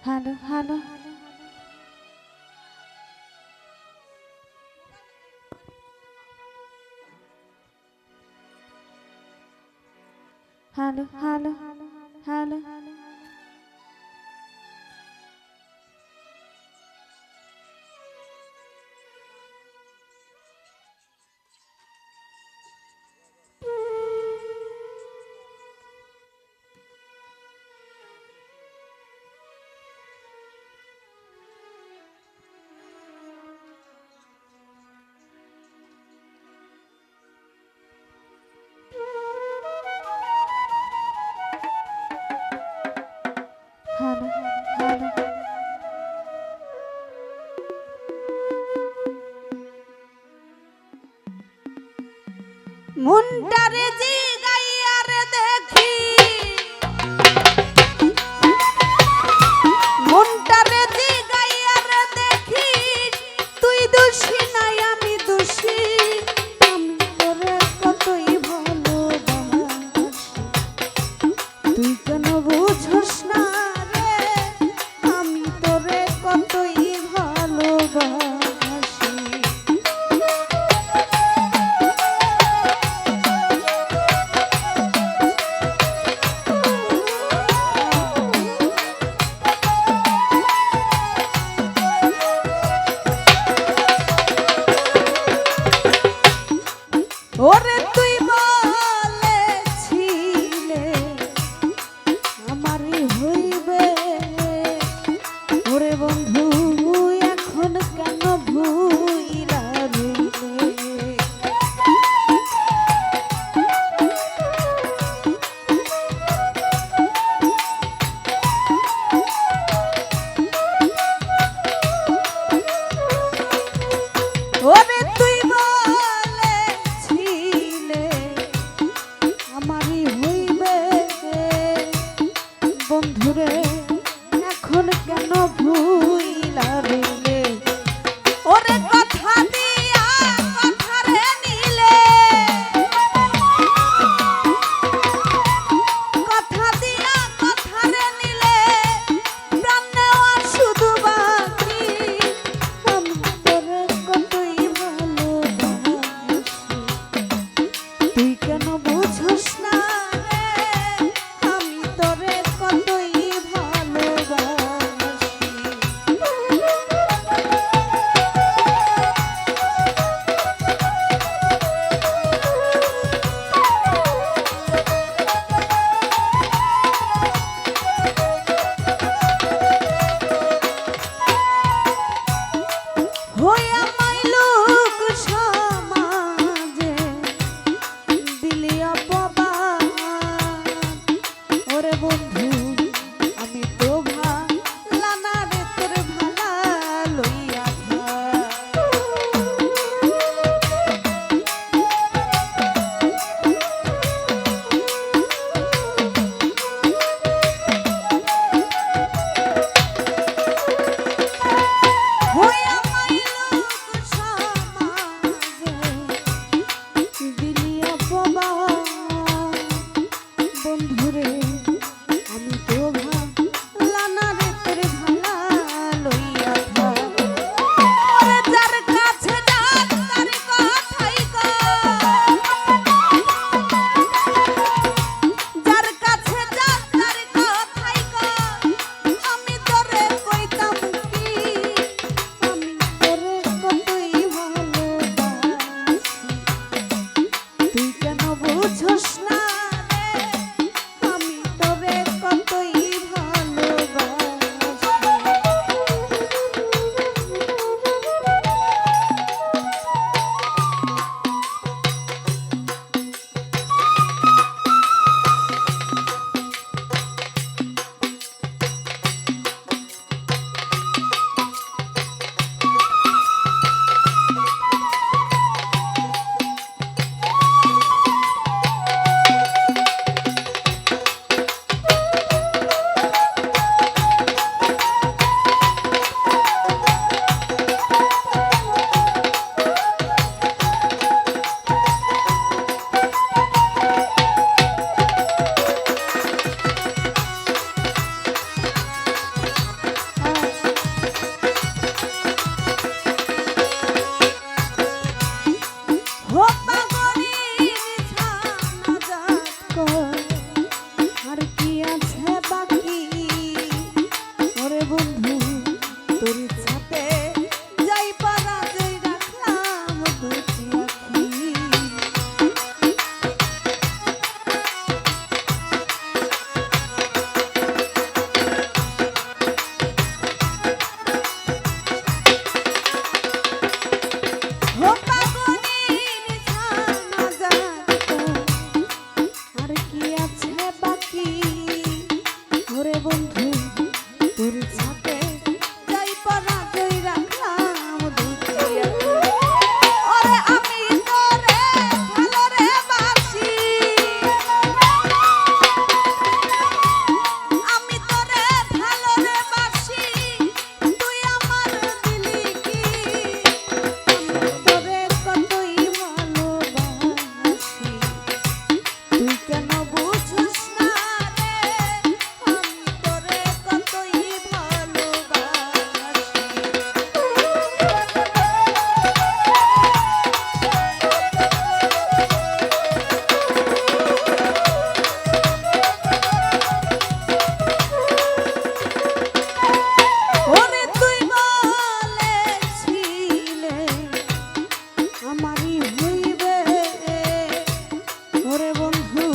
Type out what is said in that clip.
hello hello hello hello hello hello hello মুন্ডারে জি গাইয়ারে দেখি মুন্ডারে জি গাইয়ারে দেখি তুই দোষী নাই আমি দোষী আমি তোরে কতই ভালোবাসি তুই কেন বুঝোস না রে আমি তোরে কতই ভালোবাসি ওরে তুই বলেছিলে আমারই হইবে ওরে বন্ধু এখন কেন ভুইলা রইলে ওরে তুই বলেছিলে আমারই হইবে বন্ধুরে এখন কেন ভুইলা রইলে ওরে কথা দিয়া কথা রে নিলে কথা দিয়া কথা রে নিলে প্রাণ নেওয়া শুধু বাকি আমি তোরে কতই ভালোবাসি তুই কেন বুঝোস না রে আমি তোরে কতই ভালোবাসি হইয়া মাইলুক সমাজে দিলি অপমান ওরে বন্ধু আমি তো ভালা রে তোর ভালা লইয়া হইয়া মাইলুক সমাজে দিলি অপমান বন্ধুরে আমি তো ভালা রে তোর ভালা লইয়া ওরে যার কাছে যার তার কথাই কর যার কাছে যার তার কথাই কর আমি তোরে কইতাম কি আমি তোরে কতই ভালোবাসি তুই কেন বুঝোস না রে আমি তোরে কতই ভালোবাসি ওরে বন্ধু